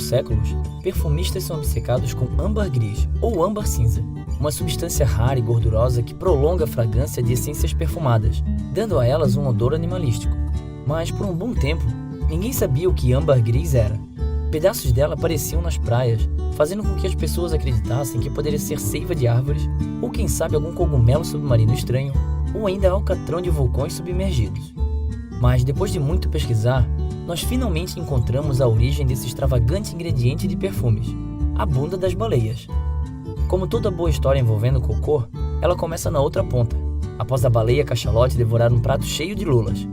séculos, perfumistas são obcecados com âmbar gris ou âmbar cinza, uma substância rara e gordurosa que prolonga a fragrância de essências perfumadas, dando a elas um odor animalístico. Mas por um bom tempo, ninguém sabia o que âmbar gris era. Pedaços dela apareciam nas praias, fazendo com que as pessoas acreditassem que poderia ser seiva de árvores, ou quem sabe algum cogumelo submarino estranho, ou ainda alcatrão de vulcões submergidos. Mas depois de muito pesquisar, nós finalmente encontramos a origem desse extravagante ingrediente de perfumes, a bunda das baleias. Como toda boa história envolvendo cocô, ela começa na outra ponta, após a baleia cachalote devorar um prato cheio de lulas.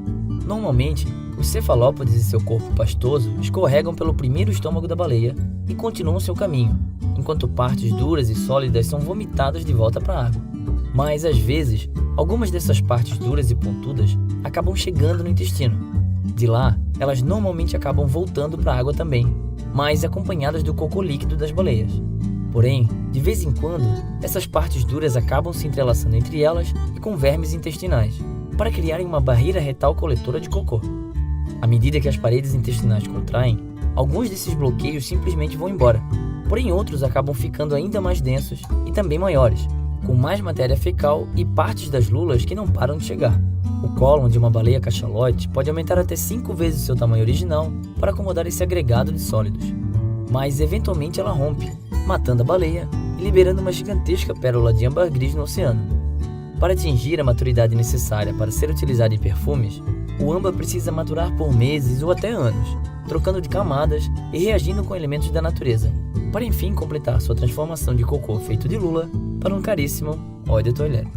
Normalmente, os cefalópodes e seu corpo pastoso escorregam pelo primeiro estômago da baleia e continuam seu caminho, enquanto partes duras e sólidas são vomitadas de volta para a água. Mas, às vezes, algumas dessas partes duras e pontudas acabam chegando no intestino. De lá, elas normalmente acabam voltando para a água também, mas acompanhadas do cocô líquido das baleias. Porém, de vez em quando, essas partes duras acabam se entrelaçando entre elas e com vermes intestinais, para criarem uma barreira retal coletora de cocô. À medida que as paredes intestinais contraem, alguns desses bloqueios simplesmente vão embora, porém outros acabam ficando ainda mais densos e também maiores, com mais matéria fecal e partes das lulas que não param de chegar. O cólon de uma baleia cachalote pode aumentar até 5 vezes seu tamanho original para acomodar esse agregado de sólidos. Mas eventualmente ela rompe, matando a baleia e liberando uma gigantesca pérola de âmbar gris no oceano. Para atingir a maturidade necessária para ser utilizada em perfumes, o âmbar precisa maturar por meses ou até anos, trocando de camadas e reagindo com elementos da natureza, para enfim completar sua transformação de cocô feito de lula para um caríssimo eau de toilette.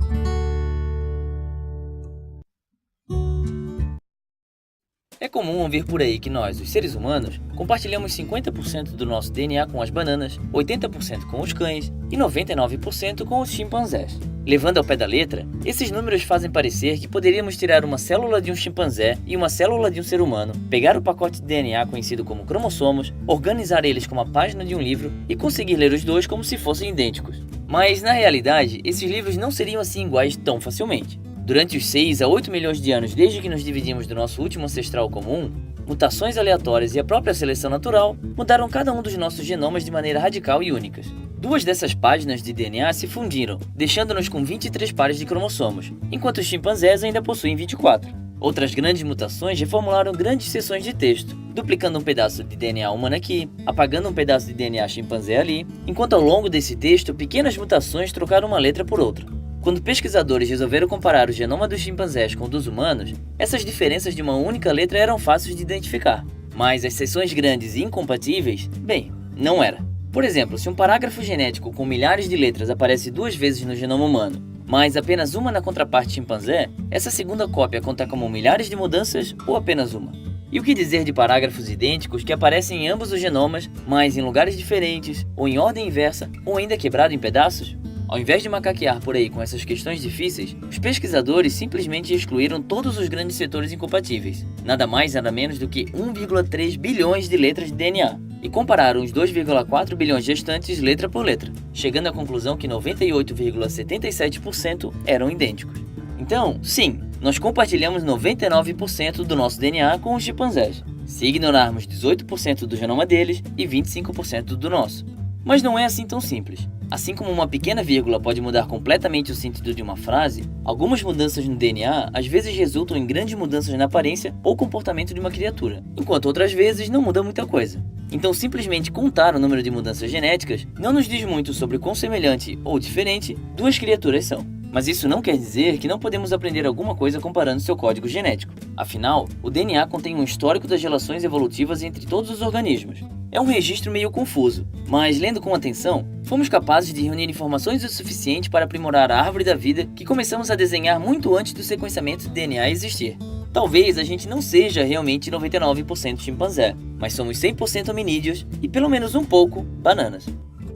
É comum ouvir por aí que nós, os seres humanos, compartilhamos 50% do nosso DNA com as bananas, 80% com os cães e 99% com os chimpanzés. Levando ao pé da letra, esses números fazem parecer que poderíamos tirar uma célula de um chimpanzé e uma célula de um ser humano, pegar o pacote de DNA conhecido como cromossomos, organizar eles como a página de um livro e conseguir ler os dois como se fossem idênticos. Mas, na realidade, esses livros não seriam assim iguais tão facilmente. Durante os 6 a 8 milhões de anos desde que nos dividimos do nosso último ancestral comum, mutações aleatórias e a própria seleção natural mudaram cada um dos nossos genomas de maneira radical e únicas. 2 dessas páginas de DNA se fundiram, deixando-nos com 23 pares de cromossomos, enquanto os chimpanzés ainda possuem 24. Outras grandes mutações reformularam grandes seções de texto, duplicando um pedaço de DNA humano aqui, apagando um pedaço de DNA chimpanzé ali, enquanto ao longo desse texto pequenas mutações trocaram uma letra por outra. Quando pesquisadores resolveram comparar o genoma dos chimpanzés com o dos humanos, essas diferenças de uma única letra eram fáceis de identificar. Mas as seções grandes e incompatíveis, bem, não era. Por exemplo, se um parágrafo genético com milhares de letras aparece 2 vezes no genoma humano, mas apenas uma na contraparte chimpanzé, essa segunda cópia conta como milhares de mudanças ou apenas uma? E o que dizer de parágrafos idênticos que aparecem em ambos os genomas, mas em lugares diferentes, ou em ordem inversa, ou ainda quebrado em pedaços? Ao invés de macaquear por aí com essas questões difíceis, os pesquisadores simplesmente excluíram todos os grandes setores incompatíveis, nada mais nada menos do que 1,3 bilhões de letras de DNA, e compararam os 2,4 bilhões restantes letra por letra, chegando à conclusão que 98,77% eram idênticos. Então, sim, nós compartilhamos 99% do nosso DNA com os chimpanzés, se ignorarmos 18% do genoma deles e 25% do nosso. Mas não é assim tão simples. Assim como uma pequena vírgula pode mudar completamente o sentido de uma frase, algumas mudanças no DNA às vezes resultam em grandes mudanças na aparência ou comportamento de uma criatura, enquanto outras vezes não muda muita coisa. Então simplesmente contar o número de mudanças genéticas não nos diz muito sobre quão semelhante ou diferente 2 criaturas são. Mas isso não quer dizer que não podemos aprender alguma coisa comparando seu código genético. Afinal, o DNA contém um histórico das relações evolutivas entre todos os organismos. É um registro meio confuso, mas lendo com atenção, fomos capazes de reunir informações o suficiente para aprimorar a árvore da vida que começamos a desenhar muito antes do sequenciamento de DNA existir. Talvez a gente não seja realmente 99% chimpanzé, mas somos 100% hominídeos e pelo menos um pouco bananas.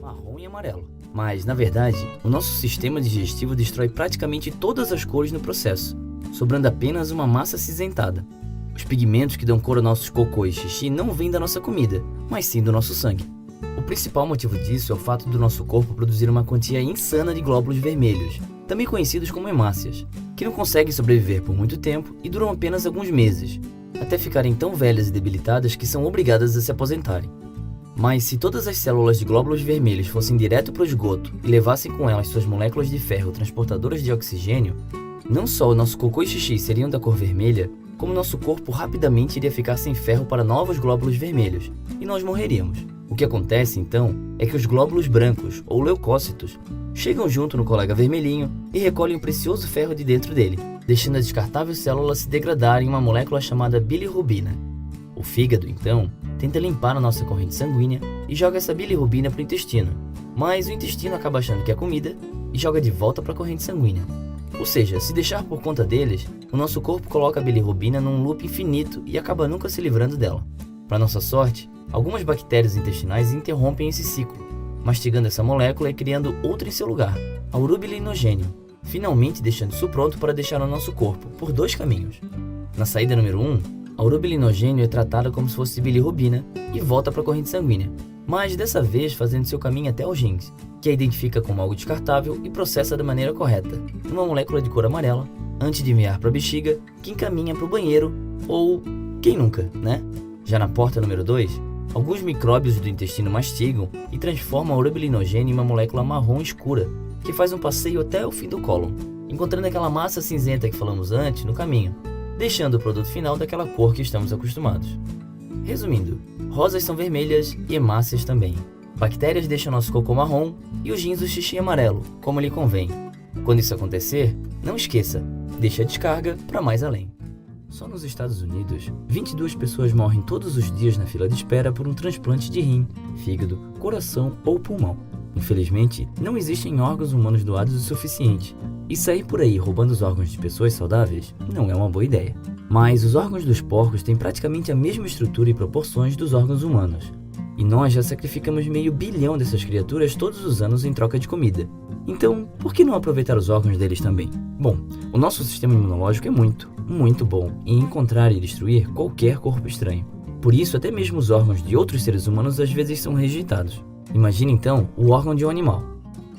Marrom e amarelo. Mas, na verdade, o nosso sistema digestivo destrói praticamente todas as cores no processo, sobrando apenas uma massa acinzentada. Os pigmentos que dão cor aos nossos cocô e xixi não vêm da nossa comida, mas sim do nosso sangue. O principal motivo disso é o fato do nosso corpo produzir uma quantia insana de glóbulos vermelhos, também conhecidos como hemácias, que não conseguem sobreviver por muito tempo e duram apenas alguns meses, até ficarem tão velhas e debilitadas que são obrigadas a se aposentarem. Mas se todas as células de glóbulos vermelhos fossem direto para o esgoto e levassem com elas suas moléculas de ferro transportadoras de oxigênio, não só o nosso cocô e xixi seriam da cor vermelha, como nosso corpo rapidamente iria ficar sem ferro para novos glóbulos vermelhos, e nós morreríamos. O que acontece, então, é que os glóbulos brancos, ou leucócitos, chegam junto no colega vermelhinho e recolhem o precioso ferro de dentro dele, deixando a descartável célula se degradar em uma molécula chamada bilirrubina. O fígado, então, tenta limpar a nossa corrente sanguínea e joga essa bilirrubina para o intestino, mas o intestino acaba achando que é comida e joga de volta para a corrente sanguínea. Ou seja, se deixar por conta deles, o nosso corpo coloca a bilirrubina num loop infinito e acaba nunca se livrando dela. Para nossa sorte, algumas bactérias intestinais interrompem esse ciclo, mastigando essa molécula e criando outra em seu lugar, a urobilinogênio, finalmente deixando isso pronto para deixar no nosso corpo, por dois caminhos. Na saída número 1, a urobilinogênio é tratada como se fosse bilirrubina e volta para a corrente sanguínea, mas dessa vez fazendo seu caminho até os rins, que a identifica como algo descartável e processa da maneira correta, numa molécula de cor amarela, antes de enviar para a bexiga, que encaminha para o banheiro, ou quem nunca, né? Já na porta número 2, alguns micróbios do intestino mastigam e transformam a urobilinogênio em uma molécula marrom escura, que faz um passeio até o fim do cólon, encontrando aquela massa cinzenta que falamos antes no caminho, deixando o produto final daquela cor que estamos acostumados. Resumindo, rosas são vermelhas e hemácias também. Bactérias deixam nosso cocô marrom e os rins o xixi amarelo, como lhe convém. Quando isso acontecer, não esqueça, deixe a descarga para mais além. Só nos Estados Unidos, 22 pessoas morrem todos os dias na fila de espera por um transplante de rim, fígado, coração ou pulmão. Infelizmente, não existem órgãos humanos doados o suficiente, e sair por aí roubando os órgãos de pessoas saudáveis não é uma boa ideia. Mas os órgãos dos porcos têm praticamente a mesma estrutura e proporções dos órgãos humanos, e nós já sacrificamos meio bilhão dessas criaturas todos os anos em troca de comida. Então, por que não aproveitar os órgãos deles também? Bom, o nosso sistema imunológico é muito bom em encontrar e destruir qualquer corpo estranho. Por isso, até mesmo os órgãos de outros seres humanos às vezes são rejeitados. Imagine então o órgão de um animal.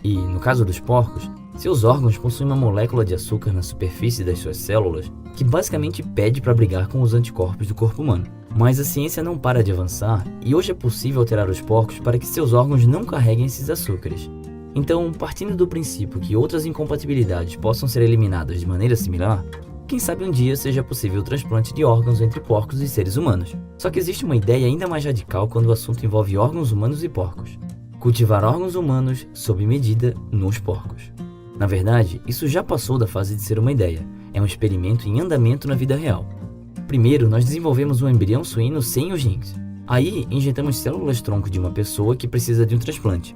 E, no caso dos porcos, seus órgãos possuem uma molécula de açúcar na superfície das suas células que basicamente pede para brigar com os anticorpos do corpo humano. Mas a ciência não para de avançar e hoje é possível alterar os porcos para que seus órgãos não carreguem esses açúcares. Então, partindo do princípio que outras incompatibilidades possam ser eliminadas de maneira similar, quem sabe um dia seja possível o transplante de órgãos entre porcos e seres humanos. Só que existe uma ideia ainda mais radical quando o assunto envolve órgãos humanos e porcos: cultivar órgãos humanos sob medida nos porcos. Na verdade, isso já passou da fase de ser uma ideia, é um experimento em andamento na vida real. Primeiro, nós desenvolvemos um embrião suíno sem os rins. Aí, injetamos células-tronco de uma pessoa que precisa de um transplante.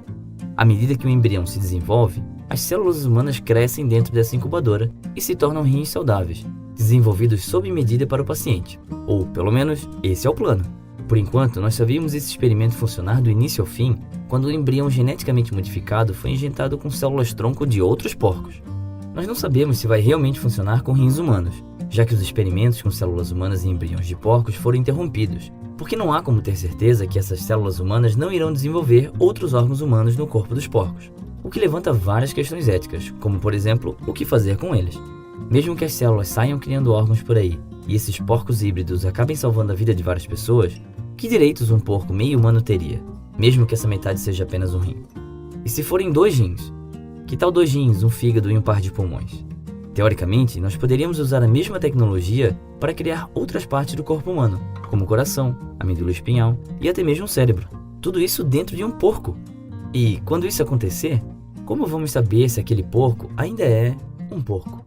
À medida que o embrião se desenvolve, as células humanas crescem dentro dessa incubadora e se tornam rins saudáveis, desenvolvidos sob medida para o paciente. Ou, pelo menos, esse é o plano. Por enquanto, nós só vimos esse experimento funcionar do início ao fim quando o embrião geneticamente modificado foi injetado com células-tronco de outros porcos. Nós não sabemos se vai realmente funcionar com rins humanos, já que os experimentos com células humanas em embriões de porcos foram interrompidos, porque não há como ter certeza que essas células humanas não irão desenvolver outros órgãos humanos no corpo dos porcos, o que levanta várias questões éticas, como por exemplo, o que fazer com eles. Mesmo que as células saiam criando órgãos por aí, e esses porcos híbridos acabem salvando a vida de várias pessoas, que direitos um porco meio humano teria, mesmo que essa metade seja apenas um rim? E se forem 2 rins? Que tal 2 rins, um fígado e um par de pulmões? Teoricamente, nós poderíamos usar a mesma tecnologia para criar outras partes do corpo humano, como o coração, a medula espinhal e até mesmo o cérebro. Tudo isso dentro de um porco. E, quando isso acontecer, como vamos saber se aquele porco ainda é um porco?